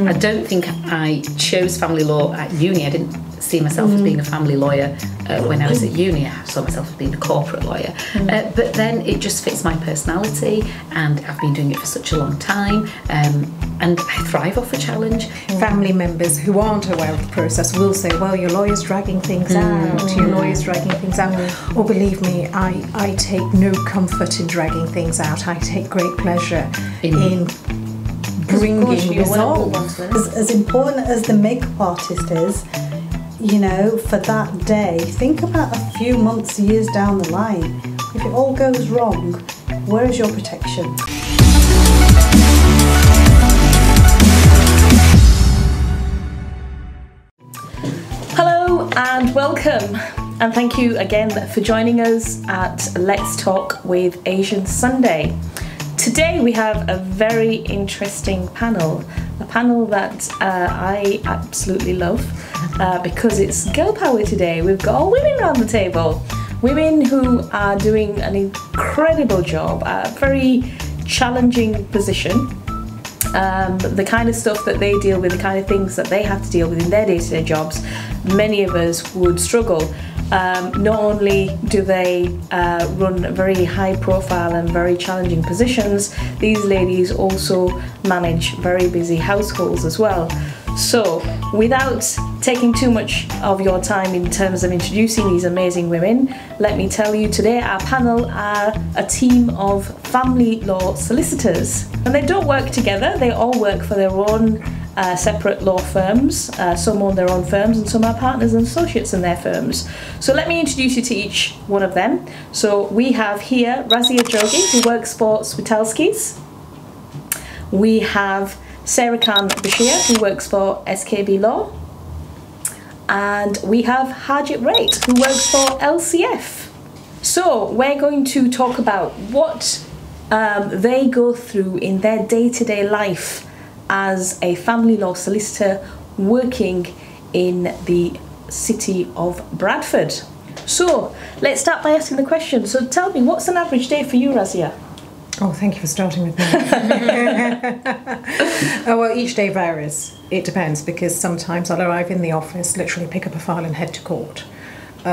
I don't think I chose family law at uni. I didn't see myself as being a family lawyer when I was at uni. I saw myself as being a corporate lawyer. But then it just fits my personality, and I've been doing it for such a long time, and I thrive off a challenge. Family members who aren't aware of the process will say, well, your lawyer's dragging things out, your lawyer's dragging things out. Oh, believe me, I take no comfort in dragging things out. I take great pleasure in bringing results. As important as the makeup artist is, you know, for that day, think about a few months, years down the line. If it all goes wrong, where is your protection? Hello and welcome, and thank you again for joining us at Let's Talk with Asian Sunday. Today we have a very interesting panel, a panel that I absolutely love because it's girl power today. We've got all women around the table, women who are doing an incredible job, a very challenging position. The kind of stuff that they deal with, the kind of things that they have to deal with in their day-to-day jobs, many of us would struggle. Not only do they run very high profile and very challenging positions, these ladies also manage very busy households as well. So without taking too much of your time in terms of introducing these amazing women, let me tell you today our panel are a team of family law solicitors, and they don't work together, they all work for their own separate law firms. Some own their own firms and some are partners and associates in their firms. So let me introduce you to each one of them. So we have here Razia Jogi, who works for Switalskis. We have Sarah Khan Bashir, who works for SKB Law. And we have Harjit Rate, who works for LCF. So we're going to talk about what they go through in their day-to-day life as a family law solicitor working in the City of Bradford. So let's start by asking the question. So tell me, what's an average day for you, Razia? Oh, thank you for starting with me. Oh, well, each day varies. It depends, because sometimes I'll arrive in the office, literally pick up a file and head to court.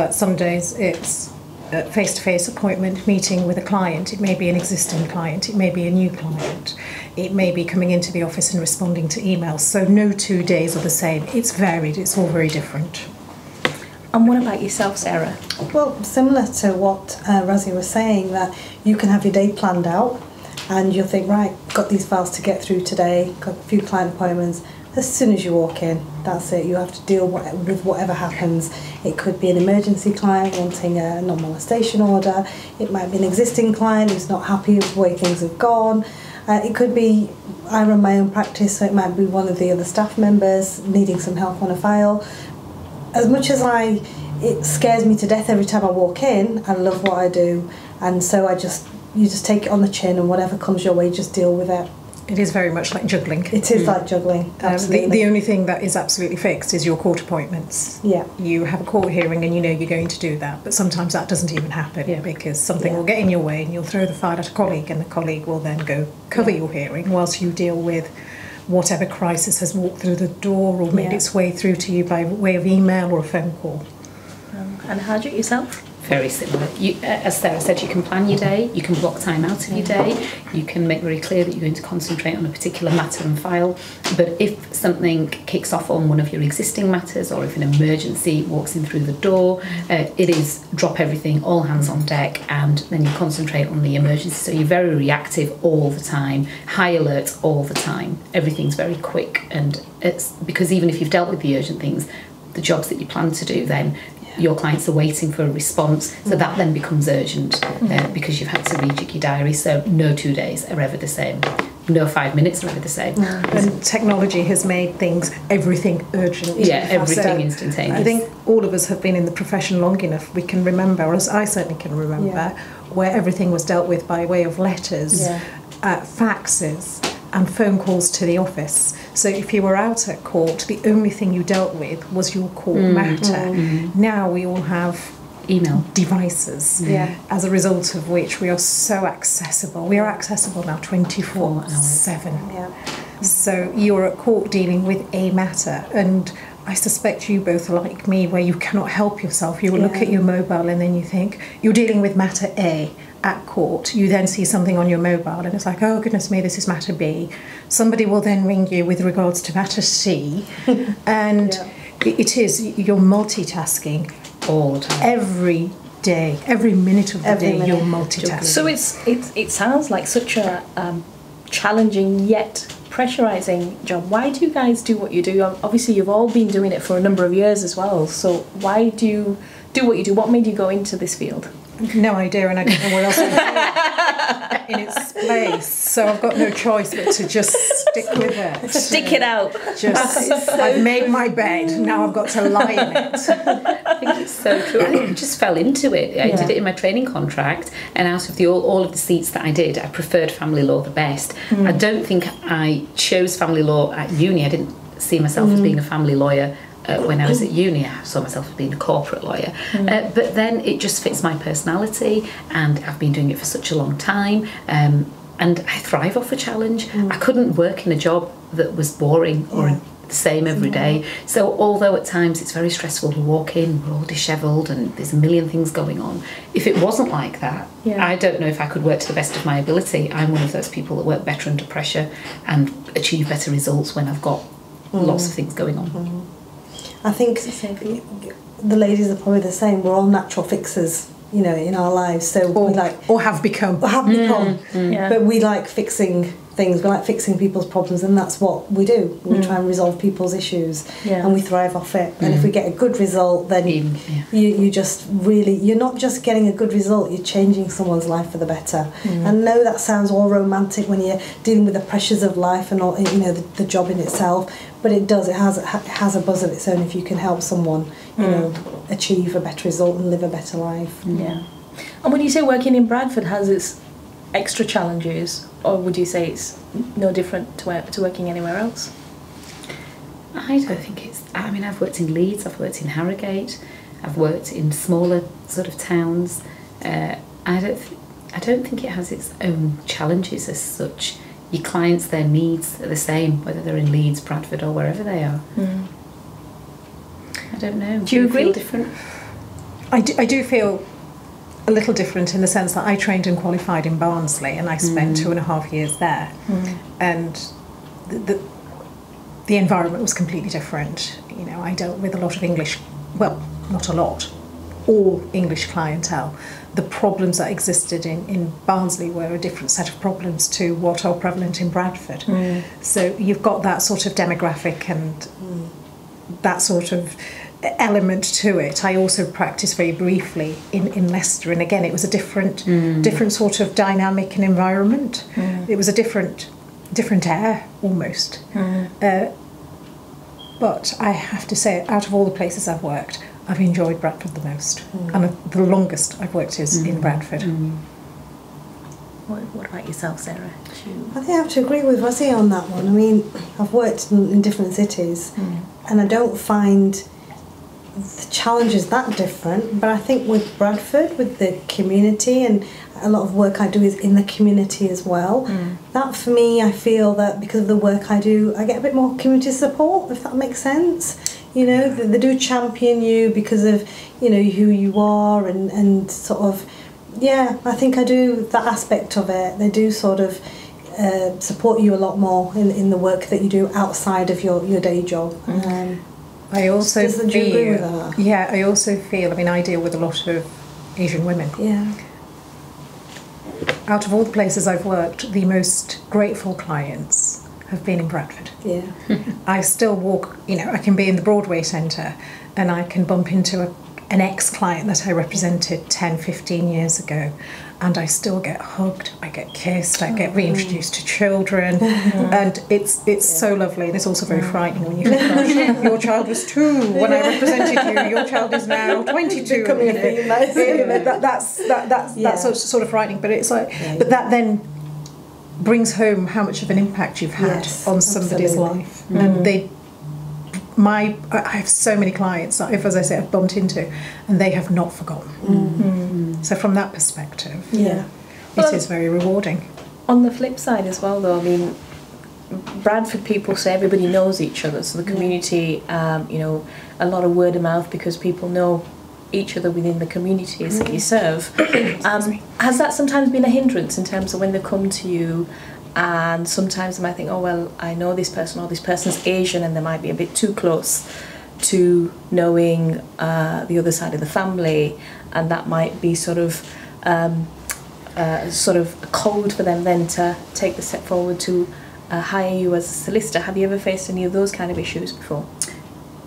Some days it's a face-to-face appointment, meeting with a client. It may be an existing client, it may be a new client. It may be coming into the office and responding to emails. So no 2 days are the same. It's varied, it's all very different. And what about yourself, Sarah? Well, similar to what Razia was saying, that you can have your day planned out and you'll think, right, got these files to get through today, got a few client appointments. As soon as you walk in, that's it. You have to deal with whatever happens. It could be an emergency client wanting a non-molestation order. It might be an existing client who's not happy with the way things have gone. It could be, I run my own practice, so it might be one of the other staff members needing some help on a file. As much as it scares me to death every time I walk in, I love what I do, and so you just take it on the chin, and whatever comes your way, just deal with it. It is very much like juggling. It is like juggling, absolutely. The only thing that is absolutely fixed is your court appointments. Yeah. You have a court hearing and you know you're going to do that, but sometimes that doesn't even happen because something will get in your way and you'll throw the file at a colleague, and the colleague will then go cover your hearing whilst you deal with whatever crisis has walked through the door or made its way through to you by way of email or a phone call. And Harjit, yourself? Very similar. As Sarah said, you can plan your day, you can block time out of your day, you can make very clear that you're going to concentrate on a particular matter and file, but if something kicks off on one of your existing matters, or if an emergency walks in through the door, it is drop everything, all hands on deck, and then you concentrate on the emergency. So you're very reactive all the time, high alert all the time. Everything's very quick, and it's because even if you've dealt with the urgent things, the jobs that you plan to do then, your clients are waiting for a response, so that then becomes urgent because you've had to rejig your diary. So no 2 days are ever the same, no 5 minutes are ever the same. And technology has made everything urgent. Yeah, everything instantaneous. I think all of us have been in the profession long enough, we can remember, or as I certainly can remember, where everything was dealt with by way of letters, faxes and phone calls to the office. So if you were out at court, the only thing you dealt with was your court matter. Now we all have email devices, as a result of which we are so accessible. We are accessible now 24/7. So you're at court dealing with a matter, and I suspect you both are like me, where you cannot help yourself. You will look at your mobile and then you think, you're dealing with matter A at court. You then see something on your mobile and it's like, oh goodness me, this is matter B. Somebody will then ring you with regards to matter C. And it is, you're multitasking all the time. Every day, every minute of the day, you're multitasking. So it sounds like such a challenging yet pressurizing job. Why do you guys do what you do? Obviously you've all been doing it for a number of years as well, so why do you do what you do? What made you go into this field? No idea, and I don't know what else I do in its place, so I've got no choice but to just stick with it. Stick it out. I've made my bed, now I've got to lie in it. I think it's so true. I think I just fell into it. I did it in my training contract, and out of all of the seats that I did, I preferred family law the best. I don't think I chose family law at uni. I didn't see myself as being a family lawyer when I was at uni. I saw myself as being a corporate lawyer. But then it just fits my personality, and I've been doing it for such a long time. And I thrive off a challenge. I couldn't work in a job that was boring or the same every day. So although at times it's very stressful to walk in, we're all dishevelled and there's a million things going on, if it wasn't like that, I don't know if I could work to the best of my ability. I'm one of those people that work better under pressure and achieve better results when I've got lots of things going on. I think the ladies are probably the same. We're all natural fixers, you know, in our lives. So we like, or have become. But we like fixing things. We like fixing people's problems, and that's what we do. We try and resolve people's issues, and we thrive off it. And if we get a good result, then you just really, you're not just getting a good result, you're changing someone's life for the better. And I know that sounds all romantic when you're dealing with the pressures of life and all, you know, the job in itself. But it does. It has a buzz of its own if you can help someone, you know, achieve a better result and live a better life. Yeah. And when you say working in Bradford has its extra challenges, or would you say it's no different to working anywhere else? I don't think it's. I mean, I've worked in Leeds. I've worked in Harrogate. I've worked in smaller sort of towns. I don't think it has its own challenges as such. Your clients, their needs are the same, whether they're in Leeds, Bradford, or wherever they are. I don't know. Do you agree? Feel different? I do feel a little different in the sense that I trained and qualified in Barnsley, and I spent 2.5 years there, and the environment was completely different. You know, I dealt with a lot of English, well, not a lot, all English clientele. The problems that existed in Barnsley were a different set of problems to what are prevalent in Bradford. So you've got that sort of demographic and that sort of element to it. I also practiced very briefly in Leicester, and again it was a different sort of dynamic and environment. It was a different air almost. But I have to say, out of all the places I've worked, I've enjoyed Bradford the most, and the longest I've worked is in Bradford. What about yourself, Sarah? I think I have to agree with Rosie on that one. I mean, I've worked in different cities, and I don't find the challenges that different, but I think with Bradford, with the community, and a lot of work I do is in the community as well, that for me, I feel that because of the work I do, I get a bit more community support, if that makes sense. You know, they do champion you because of, you know, who you are, and sort of, I think I do that aspect of it. They do sort of support you a lot more in the work that you do outside of your day job. I also feel, do you agree with that? Yeah, I also feel, I mean, I deal with a lot of Asian women. Yeah. Out of all the places I've worked, the most grateful clients have been in Bradford. Yeah. I still walk, you know, I can be in the Broadway Centre and I can bump into an ex-client that I represented 10, 15 years ago, and I still get hugged, I get kissed, I get reintroduced to children, and it's so lovely. And it's also very frightening when you think, gosh, your child was 2 when I represented you, your child is now 22. Becoming a theme, that's sort of frightening, but it's like, but that then brings home how much of an impact you've had on somebody's life, and I have so many clients that, as I say, I've bumped into, and they have not forgotten. So from that perspective, it is very rewarding. On the flip side as well, though, I mean, Bradford people say everybody knows each other, so the community, you know, a lot of word of mouth because people know each other within the communities that you serve. Has that sometimes been a hindrance in terms of when they come to you, and sometimes they might think, oh well, I know this person, or this person's Asian, and they might be a bit too close to knowing the other side of the family, and that might be sort of a code for them then to take the step forward to hire you as a solicitor. Have you ever faced any of those kind of issues before?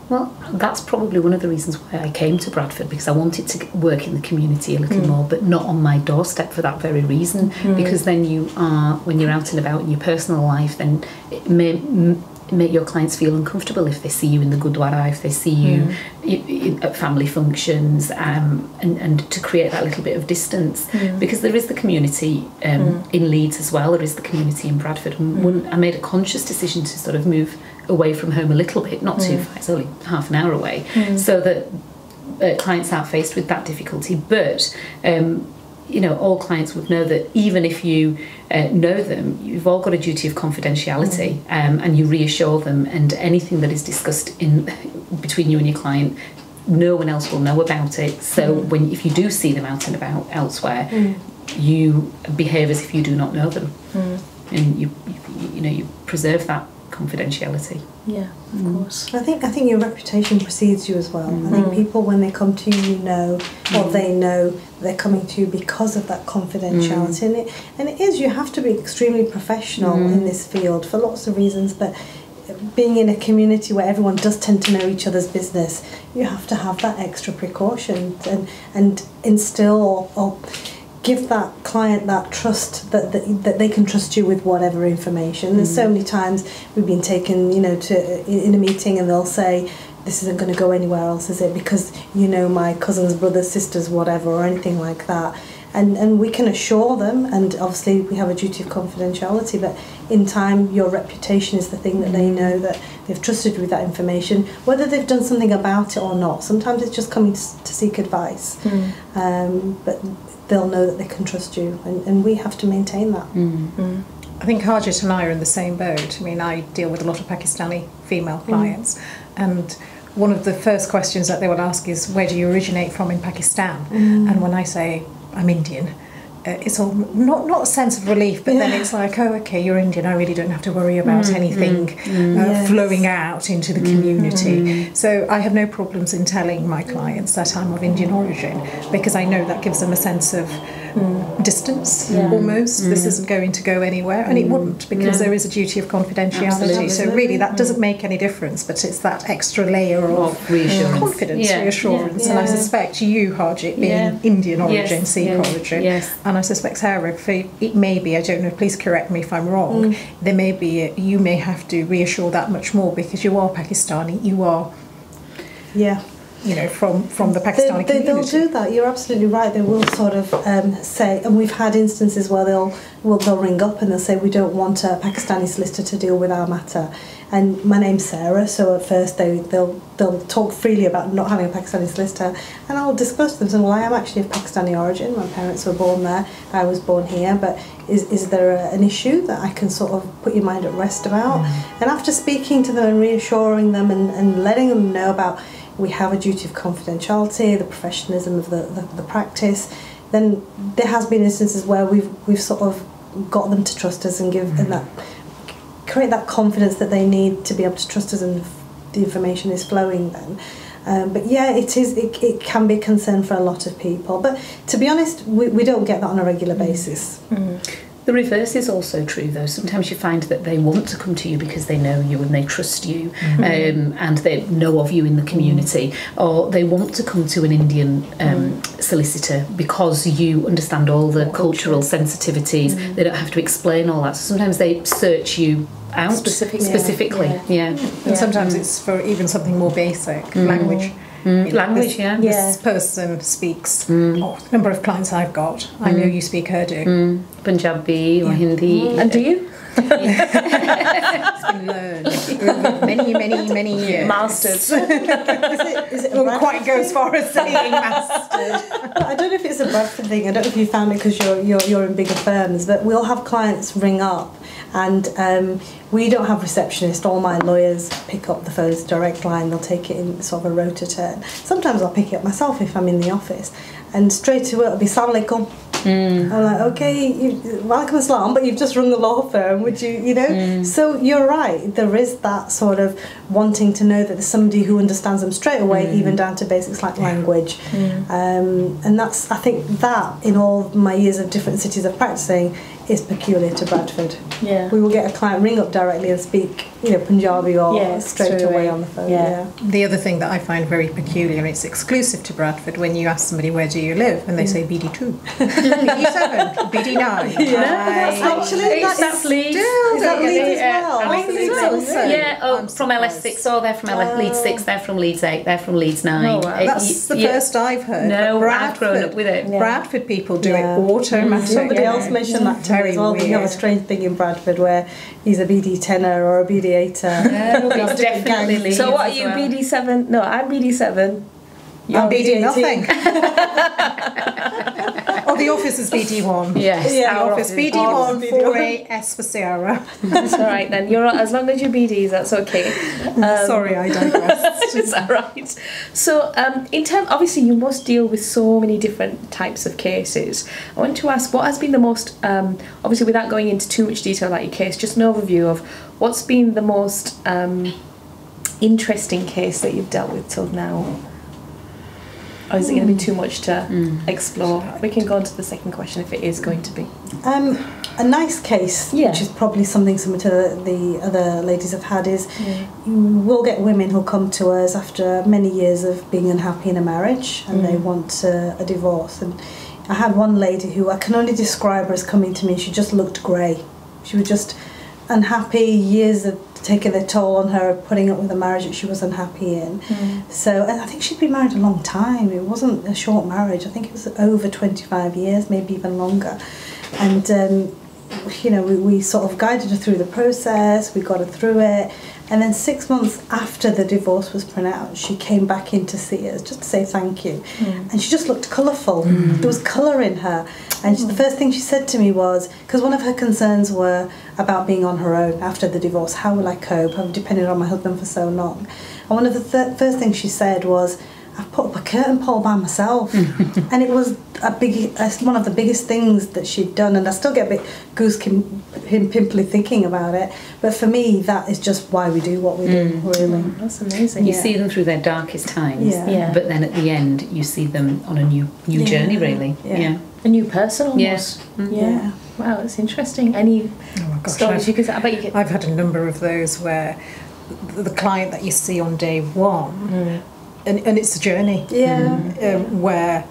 Well, that's probably one of the reasons why I came to Bradford, because I wanted to work in the community a little more, but not on my doorstep for that very reason. Because then you are, when you're out and about in your personal life, then it may make your clients feel uncomfortable if they see you in the Gurdwara, if they see you at family functions, and to create that little bit of distance. Because there is the community in Leeds as well, there is the community in Bradford. And I made a conscious decision to sort of move away from home a little bit, not too far, it's only half an hour away, so that clients aren't faced with that difficulty. But you know, all clients would know that even if you know them, you've all got a duty of confidentiality, and you reassure them, and anything that is discussed in between you and your client, no one else will know about it. So if you do see them out and about elsewhere, you behave as if you do not know them, and you know, you preserve that confidentiality. Yeah, of course. I think your reputation precedes you as well. I think people, when they come to you, you know, or they know they're coming to you because of that confidentiality. And it is, you have to be extremely professional in this field for lots of reasons, but being in a community where everyone does tend to know each other's business, you have to have that extra precaution and instill or give that client that trust that they can trust you with whatever information. There's so many times we've been taken, you know, to in a meeting, and they'll say, this isn't going to go anywhere else, is it? Because, you know, my cousin's brothers, sisters, whatever, or anything like that. And we can assure them, and obviously we have a duty of confidentiality, but in time your reputation is the thing that they know, that they've trusted you with that information, whether they've done something about it or not. Sometimes it's just coming to seek advice, but they'll know that they can trust you, and we have to maintain that. I think Harjit and I are in the same boat. I mean, I deal with a lot of Pakistani female clients, and one of the first questions that they will ask is, where do you originate from in Pakistan? And when I say I'm Indian, it's all not a sense of relief, but then it's like, oh, okay, you're Indian, I really don't have to worry about anything flowing out into the community. So I have no problems in telling my clients that I'm of Indian origin, because I know that gives them a sense of distance, almost. This isn't going to go anywhere, and it wouldn't, because there is a duty of confidentiality. Absolutely. So really that doesn't make any difference, but it's that extra layer of reassurance. Confidence, reassurance. And I suspect you, Harjit, being Indian origin, Sikh origin, and I suspect Sarah, it may be, I don't know, please correct me if I'm wrong, there may be, you may have to reassure that much more, because you are Pakistani, you are you know, from the Pakistani community. They'll do that. You're absolutely right. They will sort of say, and we've had instances where they'll ring up and they'll say, we don't want a Pakistani solicitor to deal with our matter. And my name's Sarah, so at first they'll talk freely about not having a Pakistani solicitor, and I'll discuss to them, saying, well, I am actually of Pakistani origin. My parents were born there. I was born here, but is there an issue that I can sort of put your mind at rest about? And after speaking to them and reassuring them and letting them know about, we have a duty of confidentiality, the professionalism of the practice, then there has been instances where we've sort of got them to trust us and create that confidence that they need to be able to trust us, and the information is flowing then. But yeah, it can be a concern for a lot of people. But to be honest, we don't get that on a regular basis. The reverse is also true, though. Sometimes you find that they want to come to you because they know you and they trust you, and they know of you in the community, or they want to come to an Indian solicitor because you understand all the cultural sensitivities. They don't have to explain all that. So sometimes they search you out specifically. And sometimes it's for even something more basic, language. Language, This person speaks. The number of clients I've got, I know you speak Urdu, Punjabi or Hindi. And do you? It's been learned over many years. Mastered. Is it a Won't quite Bradford go as thing? far as saying mastered. I don't know if it's a Bradford thing. I don't know if you found it because you're in bigger firms, but we'll have clients ring up, and we don't have receptionists. All my lawyers pick up the phone as a direct line. They'll take it in sort of a rota turn. Sometimes I'll pick it up myself if I'm in the office, and straight to it, it'll be "Assalamu alaikum." I'm like, okay, welcome assalam, but you've just rung the law firm, would you know? So you're right, there is that sort of wanting to know that there's somebody who understands them straight away, even down to basics like language. And that's, I think that in all my years of different cities of practising is peculiar to Bradford. Yeah. We will get a client ring up directly and speak, Punjabi or straight away on the phone. Yeah. The other thing that I find very peculiar, and it's exclusive to Bradford, when you ask somebody where do you live, and they say BD2, BD7, BD9. That's Leeds. Is that Leeds as well? Leeds also. Yeah, from LS6, they're from Leeds 6, they're from Leeds 8, they're from Leeds 9. Oh, wow. That's the first I've heard. No, but I've grown up with it. Yeah. Bradford people do it Yeah. automatically. Somebody else mentioned that to me Very as well. We have a weird. strange thing in Bradford where he's a BD 10er or a BD 8er. No, it's definitely Leeds. So what are as you, well. BD7? No, I'm BD7. I'm BD nothing. BD18. Oh, the office is BD1. Yes. Yeah, The office BD1, 4AS for Sierra. That's all right then. You're as long as you're BDs, that's okay. Sorry, I digressed. It's all right. So, in terms, obviously, you must deal with so many different types of cases. I want to ask, what has been the most, obviously, without going into too much detail about your case, just an overview of what's been the most interesting case that you've dealt with till now. Or is it going to be too much to explore? We can go on to the second question if it is going to be. A nice case, which is probably something similar to the other ladies have had, is we'll get women who'll come to us after many years of being unhappy in a marriage and they want a divorce. And I had one lady who I can only describe her as coming to me. She just looked grey. She was just unhappy, years of taking their toll on her, putting up with a marriage that she was unhappy in. So, and I think she'd been married a long time. It wasn't a short marriage. I think it was over 25 years, maybe even longer. And we sort of guided her through the process. We got her through it. And then 6 months after the divorce was pronounced, she came back in to see us just to say thank you. And she just looked colourful. There was colour in her. And the first thing she said to me was, because one of her concerns were about being on her own after the divorce. How will I cope? I've depended on my husband for so long. And one of the first things she said was, I've put up a curtain pole by myself. And it was one of the biggest things that she'd done. And I still get a bit pimply thinking about it. But for me, that is just why we do what we do, really. That's amazing. You see them through their darkest times, Yeah. but then at the end you see them on a new journey, really. Yeah. A new person almost. Yes. Yeah. Wow, that's interesting. Any Oh my gosh, stories you could say? I bet you could. I've had a number of those where the client that you see on day one, and it's a journey. Yeah. Where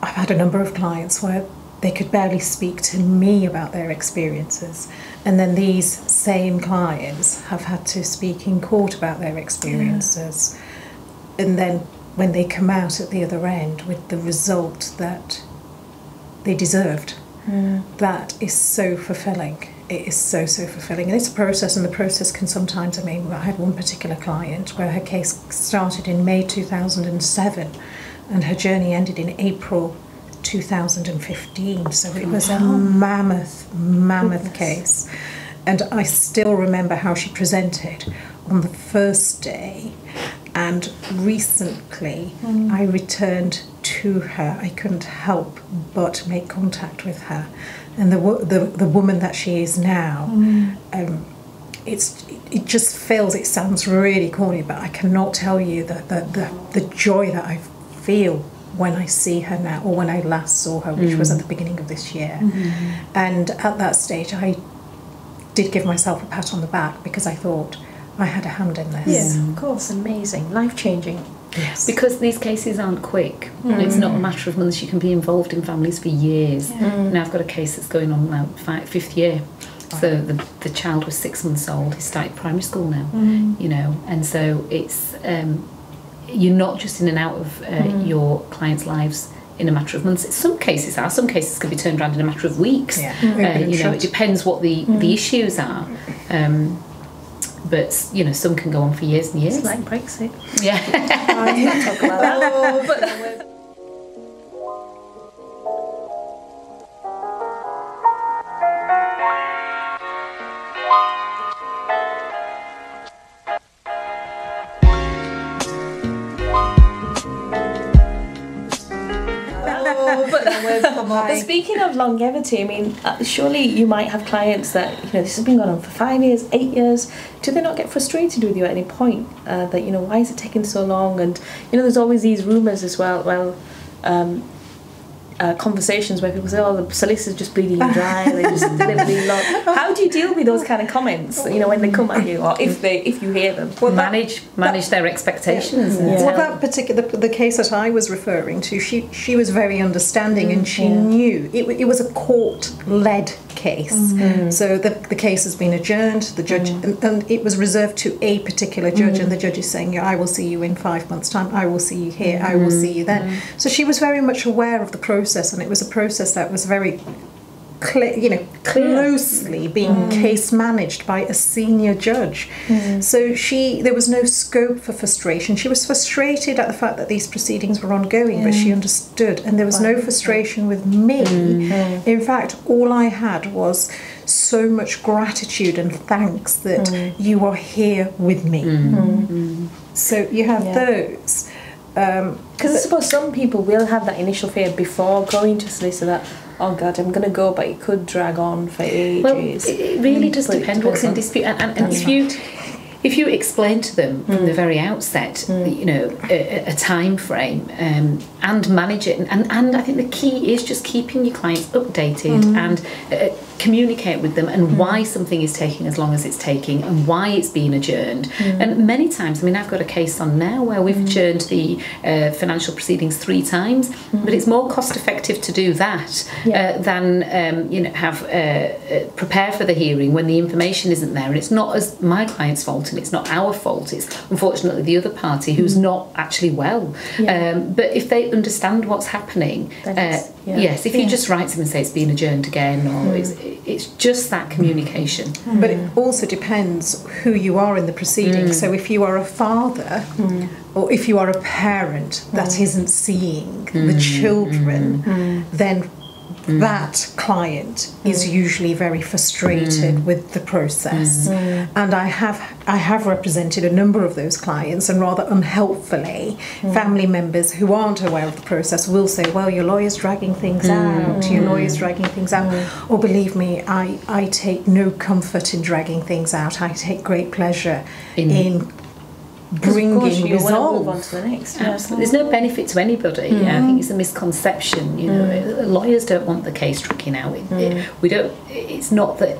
I've had a number of clients where they could barely speak to me about their experiences, and then these same clients have had to speak in court about their experiences, and then when they come out at the other end with the result that they deserved, that is so fulfilling. It is so fulfilling, and it's a process, and the process can sometimes, I had one particular client where her case started in May 2007 and her journey ended in April 2015, so it was a mammoth case. And I still remember how she presented on the first day, and recently I returned to her. I couldn't help but make contact with her, and the woman that she is now, it just feels, it sounds really corny, but I cannot tell you the joy that I feel when I see her now, or when I last saw her, which was at the beginning of this year. And at that stage I did give myself a pat on the back because I thought I had a hand in this. Yeah, of course. Amazing, life-changing. Yes. Because these cases aren't quick. It's not a matter of months. You can be involved in families for years. Now I've got a case that's going on now, 5th year. So the child was 6 months old. He started primary school now, and so it's you're not just in and out of your clients' lives in a matter of months. Some cases can be turned around in a matter of weeks. It depends what the issues are. But some can go on for years and years. It's like Brexit. Yeah. I can't talk about that. But speaking of longevity, I mean, surely you might have clients that, this has been going on for 5 years, 8 years. Do they not get frustrated with you at any point? That, why is it taking so long? And, there's always these rumours as well. Conversations where people say, "Oh, the solicitor's just bleeding you dry. They just deliberately long." How do you deal with those kind of comments? When they come at you, or if you hear them? Well, manage their expectations. Well, that particular the case that I was referring to, she was very understanding, and she knew it was a court-led case. So the case has been adjourned. The judge and it was reserved to a particular judge, and the judge is saying, "I will see you in 5 months' time. I will see you here. I will see you then." So she was very much aware of the process. And it was a process that was very closely being case managed by a senior judge. So there was no scope for frustration. She was frustrated at the fact that these proceedings were ongoing, but she understood, and there was no frustration with me. In fact, all I had was so much gratitude and thanks that you are here with me. So you have those. Because I suppose some people will have that initial fear before going to solicitor that, oh God, I'm going to go, but it could drag on for ages. Well, it really does depend what's in dispute. And if you explain to them from the very outset, a time frame and manage it, and I think the key is just keeping your clients updated and communicate with them and why something is taking as long as it's taking and why it's been adjourned. And many times, I mean, I've got a case on now where we've adjourned the financial proceedings 3 times, but it's more cost effective to do that than prepare for the hearing when the information isn't there, and it's not as my client's fault and it's not our fault, it's unfortunately the other party who's not actually well. But if they understand what's happening, yes, if you just write them and say it's been adjourned again, or it's just that communication. But it also depends who you are in the proceedings. So if you are a father or if you are a parent that isn't seeing the children, then that client is usually very frustrated with the process. And I have represented a number of those clients, and rather unhelpfully, family members who aren't aware of the process will say, well, your lawyer's dragging things out, your lawyer's dragging things out. Or believe me, I take no comfort in dragging things out. I take great pleasure in bringing resolve. Move on to the next. Absolutely. There's no benefit to anybody. I think it's a misconception. Lawyers don't want the case dragging out. We don't. It's not that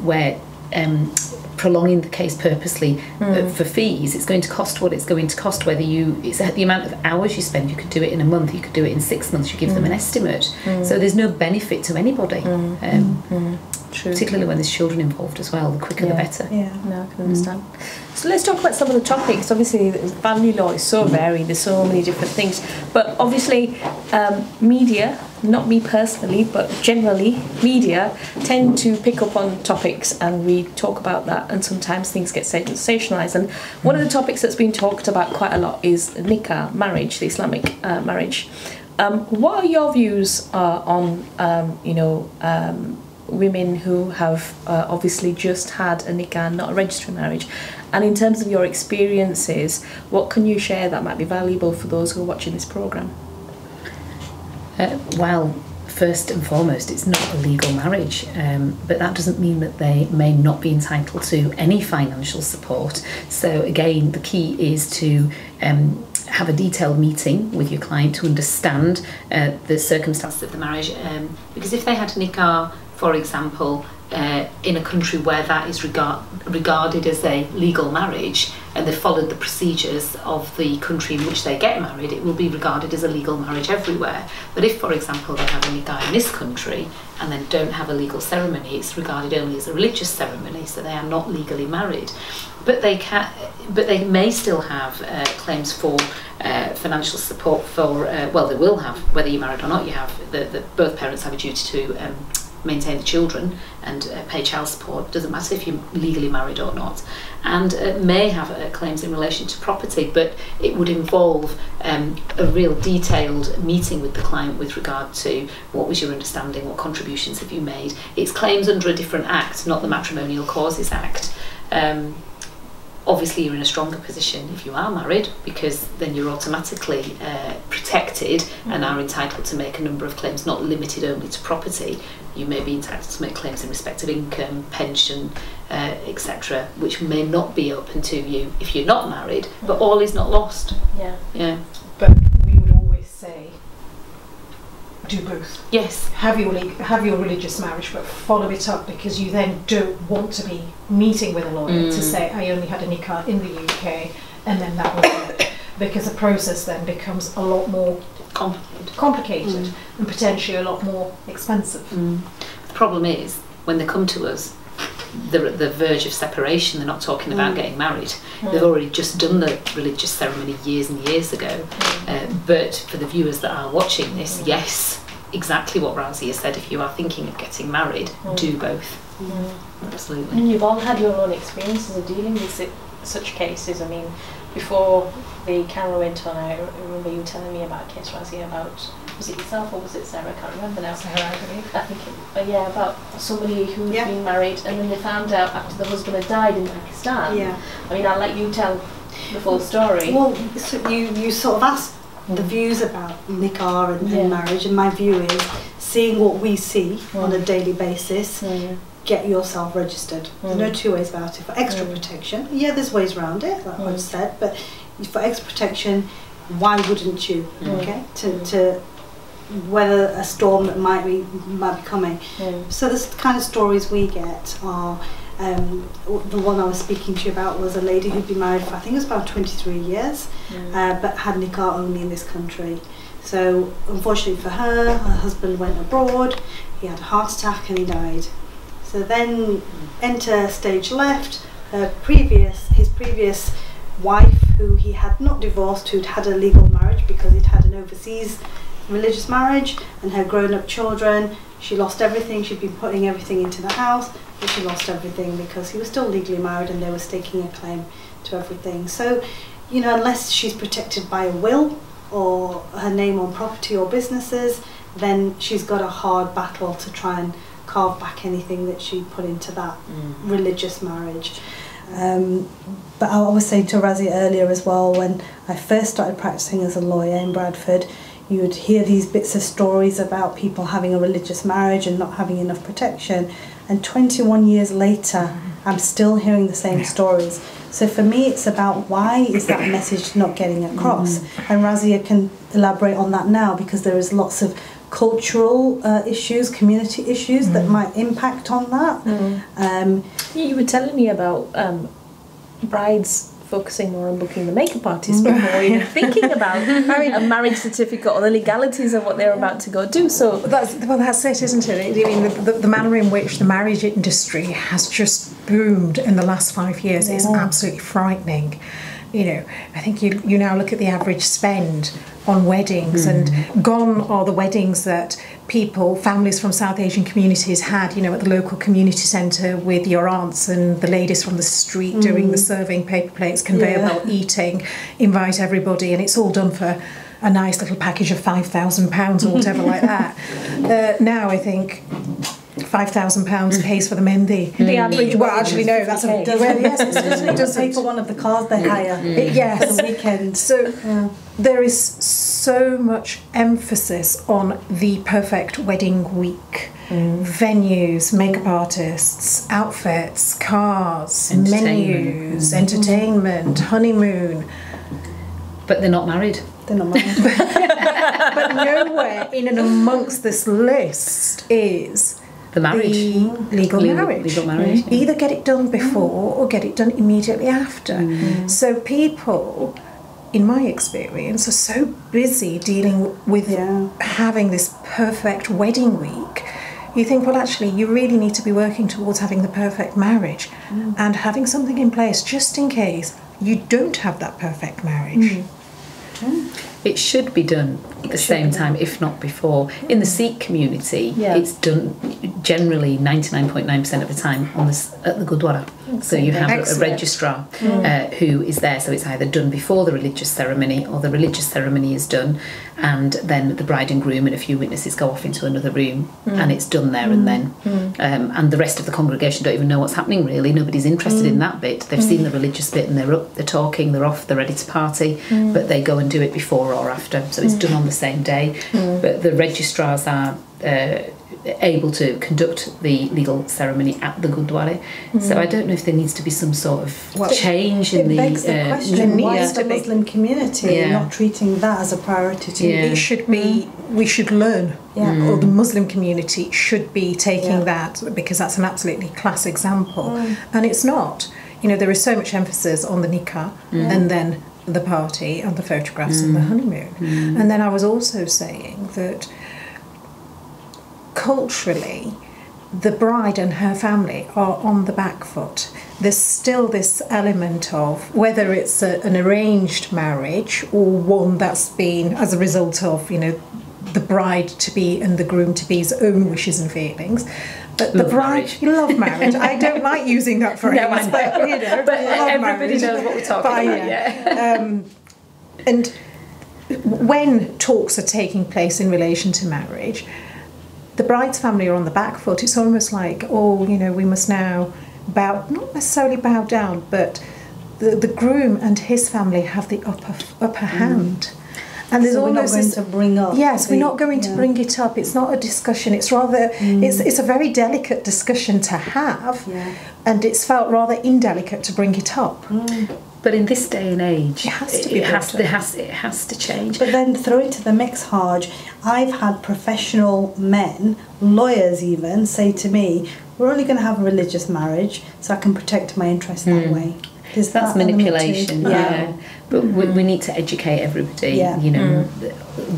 we're prolonging the case purposely for fees. It's going to cost what it's going to cost. Whether it's the amount of hours you spend. You could do it in a month. You could do it in 6 months. You give them an estimate. So there's no benefit to anybody. True. Particularly when there's children involved as well. The quicker the better. Yeah, no, I can understand. So let's talk about some of the topics. Obviously, family law is so varied. There's so many different things. But obviously, media, not me personally, but generally, media tend to pick up on topics and we talk about that. And sometimes things get sensationalised. And one of the topics that's been talked about quite a lot is Nikkah, marriage, the Islamic marriage. What are your views on, women who have obviously just had a Nikkah, not a registered marriage? And in terms of your experiences, what can you share that might be valuable for those who are watching this programme? Well, first and foremost, it's not a legal marriage, but that doesn't mean that they may not be entitled to any financial support. So again, the key is to have a detailed meeting with your client to understand the circumstances of the marriage, because if they had a Nikkah, for example, in a country where that is regarded as a legal marriage, and they followed the procedures of the country in which they get married, it will be regarded as a legal marriage everywhere. But if, for example, they have a Nikkah in this country and then don't have a legal ceremony, it's regarded only as a religious ceremony, so they are not legally married. But they may still have claims for financial support for, well, they will have, whether you're married or not, you have, both parents have a duty to maintain the children and pay child support. Doesn't matter if you're legally married or not, and may have claims in relation to property, but it would involve a real detailed meeting with the client with regard to what was your understanding, what contributions have you made. It's claims under a different act, not the Matrimonial Causes Act. Obviously you're in a stronger position if you are married, because then you're automatically protected and are entitled to make a number of claims, not limited only to property. You may be entitled to make claims in respect of income, pension, etc., which may not be open to you if you're not married, but all is not lost. Yeah. But we would always say, do both. Yes. Have your religious marriage, but follow it up, because you then don't want to be meeting with a lawyer to say, I only had a Nikkah in the UK and then that was it, because the process then becomes a lot more complicated and potentially a lot more expensive. The problem is, when they come to us, they're at the verge of separation. They're not talking about getting married. They've already just done the religious ceremony years and years ago. But for the viewers that are watching this, yes, exactly what Razia said. If you are thinking of getting married, do both. Absolutely. And you've all had your own experiences of dealing with such cases. I mean, before the camera went on, I remember you telling me about a case, Razia, about, was it yourself or was it Sarah? I can't remember now. Sarah, I believe. I think yeah, about somebody who had been married and then they found out after the husband had died in Pakistan. Yeah. I mean, I'll let you tell the full story. Well, so you sort of asked the views about Nikkah and marriage, and my view is, seeing what we see on a daily basis, get yourself registered. There's no two ways about it. For extra protection, there's ways around it, like I said, but for extra protection, why wouldn't you? Okay, to weather a storm that might be coming. So the kind of stories we get are, the one I was speaking to you about was a lady who'd been married for, I think it was about 23 years, but had Nikkah only in this country. So unfortunately for her husband went abroad, he had a heart attack and he died. So then enter stage left, his previous wife, who he had not divorced, who'd had a legal marriage because he'd had an overseas religious marriage, and her grown-up children. She lost everything. She'd been putting everything into the house, but she lost everything because he was still legally married and they were staking a claim to everything. So, you know, unless she's protected by a will or her name on property or businesses, then she's got a hard battle to try and carve back anything that she put into that religious marriage. But I was saying to Razia earlier as well, when I first started practising as a lawyer in Bradford, you would hear these bits of stories about people having a religious marriage and not having enough protection, and 21 years later I'm still hearing the same stories. So for me it's about, why is that message not getting across? And Razia can elaborate on that now, because there is lots of cultural issues, community issues that might impact on that. You were telling me about brides focusing more on booking the makeup artist before even thinking about a marriage certificate or the legalities of what they're about to go do. So that's it, isn't it? I mean, the manner in which the marriage industry has just boomed in the last 5 years is absolutely frightening. You know, I think you now look at the average spend on weddings, and gone are the weddings that families from South Asian communities had, you know, at the local community centre with your aunts and the ladies from the street doing the serving, paper plates, conveyor belt eating, invite everybody, and it's all done for a nice little package of £5,000 or whatever like that. Now I think £5,000 pays for the mehndi. The average. Well, actually, no, that's a yes. It does pay for one of the cars they hire. Yes, for the weekend. So there is so much emphasis on the perfect wedding week. Venues, makeup artists, outfits, cars, menus, entertainment, honeymoon. But they're not married. They're not married. But nowhere in and amongst this list is the marriage. Legal marriage. Legal marriage. Yeah. Either get it done before or get it done immediately after. So people, in my experience, are so busy dealing with having this perfect wedding week. You think, well, actually, you really need to be working towards having the perfect marriage and having something in place just in case you don't have that perfect marriage. It should be done at the same time, if not before. In the Sikh community, it's done generally 99.9% of the time at the Gurdwara. So you have a registrar who is there, so it's either done before the religious ceremony or the religious ceremony is done, and then the bride and groom and a few witnesses go off into another room and it's done there and then. And the rest of the congregation don't even know what's happening really. Nobody's interested in that bit. They've seen the religious bit and they're up, they're talking, they're off, they're ready to party, but they go and do it before or after. So it's done on the same day. But the registrars are able to conduct the legal ceremony at the Gurdwara. So I don't know if there needs to be some sort of change in the question, why is the Muslim community not treating that as a priority too? It should be, we should learn, or the Muslim community should be taking that, because that's an absolutely class example. And it's not. You know, there is so much emphasis on the Nikkah and then the party and the photographs and the honeymoon. And then I was also saying that culturally, the bride and her family are on the back foot. There's still this element of whether it's an arranged marriage or one that's been as a result of, you know, the bride to be and the groom to be's own wishes and feelings. But the bride, love marriage. I don't like using that phrase, but you know, but everybody knows what we're talking about. And when talks are taking place in relation to marriage, the bride's family are on the back foot. It's almost like, oh, you know, we must now bow, not necessarily bow down, but the groom and his family have the upper hand. And there's so we're not going to bring up. Yes, we're not going to bring it up. It's not a discussion. It's rather, it's a very delicate discussion to have, and it's felt rather indelicate to bring it up. But in this day and age, it has to be. It has to change. But then throw into the mix, Haj. I've had professional men, lawyers even, say to me, "We're only going to have a religious marriage, so I can protect my interests that way." That's manipulation, But we need to educate everybody, you know,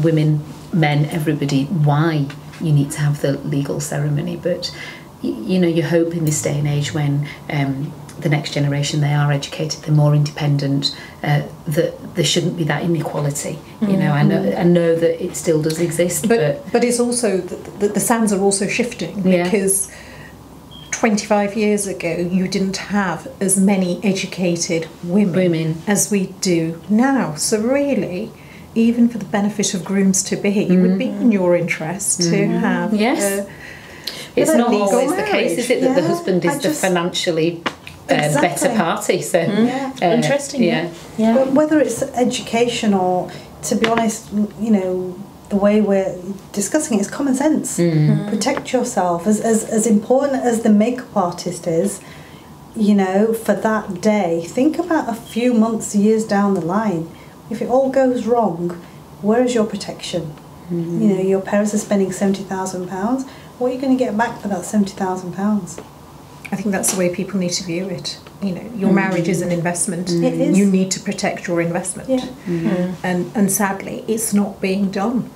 women, men, everybody, why you need to have the legal ceremony. But, you know, you hope in this day and age when the next generation, they are educated, they're more independent, that there shouldn't be that inequality. You know, I know that it still does exist. But it's also, the sands are also shifting because 25 years ago, you didn't have as many educated women as we do now. So really, even for the benefit of grooms-to-be, it would be in your interest to have it's not always the case, is it, that the husband is the financially better party? So interesting. But whether it's education or, to be honest, you know, the way we're discussing it is common sense. Protect yourself. As important as the makeup artist is, you know, for that day, think about a few months, years down the line. If it all goes wrong, where is your protection? You know, your parents are spending £70,000. What are you going to get back for that £70,000? I think that's the way people need to view it. You know, your marriage is an investment. It is. You need to protect your investment. And sadly, it's not being done.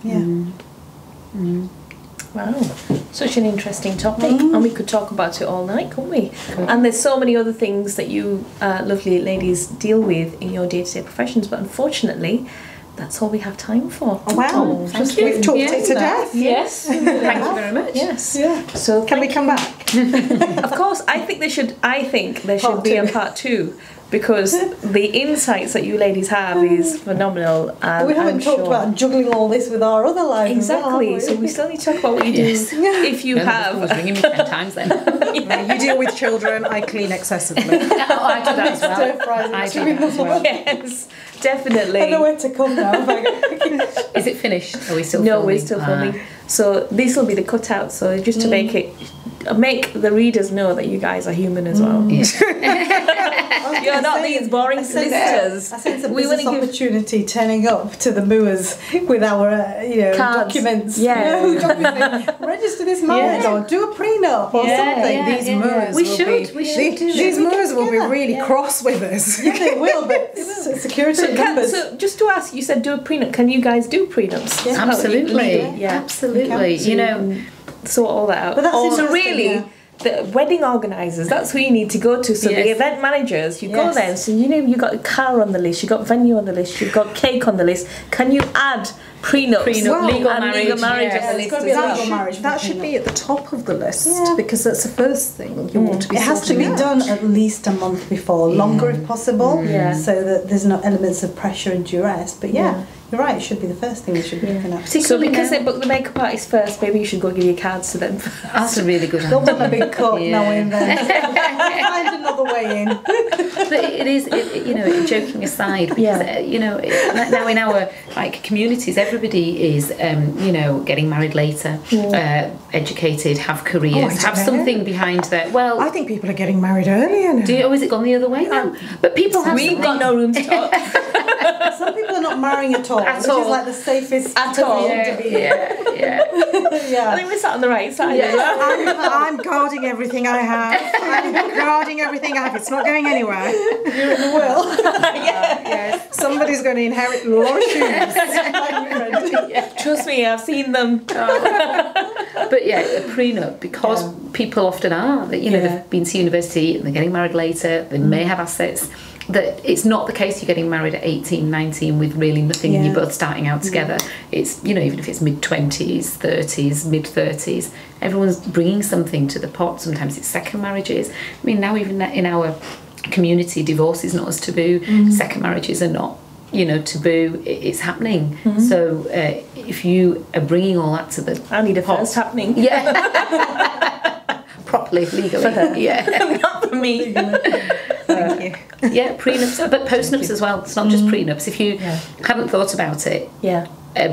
Wow, such an interesting topic, and we could talk about it all night, couldn't we? And there's so many other things that you lovely ladies deal with in your day-to-day professions, but unfortunately, that's all we have time for. Oh, wow. Thank you. We've talked it to death. Yes. Thank you very much. Yes. So can we come back? Of course, I think there should be a part 2, because the insights that you ladies have is phenomenal. And we haven't talked about juggling all this with our other lives. Exactly. So we still need to talk about what you do if you have. was ringing me 10 times then. You deal with children. I clean excessively. I do that as well. I do that as well. Yes, definitely. I know where to come now. Is it finished? Are we still filming? No, we're still filming. So this will be the cutout. So just to make the readers know that you guys are human as well. You're not these boring solicitors. I sense a business opportunity turning up to the moors with our, cards. documents. Yeah. Documents. Ready register this marriage or do a prenup or something. These moors We should do these that. moors will be really cross with us. Yeah, they will, but it's security numbers. So just to ask, you said do a prenup. Can you guys do prenups? Yeah. Absolutely, Yeah. absolutely. You know, Sort all that out. But that's so interesting, really, yeah. the wedding organisers, that's who you need to go to. So the Yes. event managers, you go Yes. there and so you've got a car on the list, you've got venue on the list, you've got cake on the list. Can you add prenups, legal and marriage, legal marriage yeah. on the It's list gotta as be a well? legal marriage. That should be at the top of the list Yeah. because that's the first thing you want to be It has to sorting be out. done at least a month before, longer if possible, Yeah. so that there's no elements of pressure and duress. But yeah, you're right, it should be the first thing we should be looking at. So particularly because now. they book the makeup artist first, maybe you should go give your cards to them. That's a really good They'll idea. want a big cut now and then. Find another way in. But it is, you know, joking aside, because you know, now in our like communities, everybody is, you know, getting married later, educated, have careers, have something behind their. Well, I think people are getting married earlier now. do you, or is it gone the other way now? But people have. We've got no room to talk. Some people are not marrying at all, which all. is like the safest At all. position to be in. Yeah. I Yeah. think we're sat on the right side. as well. I'm guarding everything I have. I'm guarding everything I have. It's not going anywhere. You're in the will. Yes. Somebody's going to inherit a lot of shoes. Trust me, I've seen them. But yeah, a prenup, because people often are, that, you know, they've been to university and they're getting married later, they may have assets, that it's not the case you're getting married at 18, 19 with really nothing and you're both starting out together. It's, you know, even if it's mid-20s, 30s, mid-30s, everyone's bringing something to the pot. Sometimes it's second marriages. I mean, now even in our community, divorce is not as taboo, second marriages are not, you know, taboo. It's happening. So if you are bringing all that to the I need a pot, first happening. Yeah. Properly, legally. For her. Yeah. Not for me. Thank you. Yeah, prenups, but post-nups as well. It's not just prenups. If you hadn't thought about it Yeah.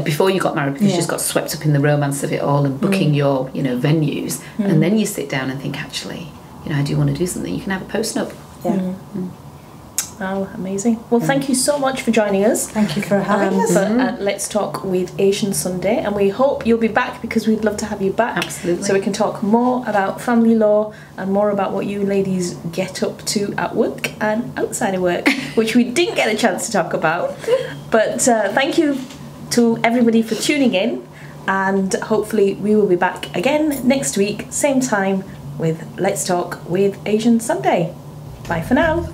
before you got married, because you just got swept up in the romance of it all and booking your, you know, venues, and then you sit down and think, actually, you know, I do want to do something, you can have a post-nup. Yeah. Oh, amazing. Well, thank you so much for joining us. Thank you for having us. For Let's Talk with Asian Sunday, and we hope you'll be back because we'd love to have you back. Absolutely. So we can talk more about family law and more about what you ladies get up to at work and outside of work, which we didn't get a chance to talk about. But thank you to everybody for tuning in, and hopefully we will be back again next week, same time, with Let's Talk with Asian Sunday. Bye for now.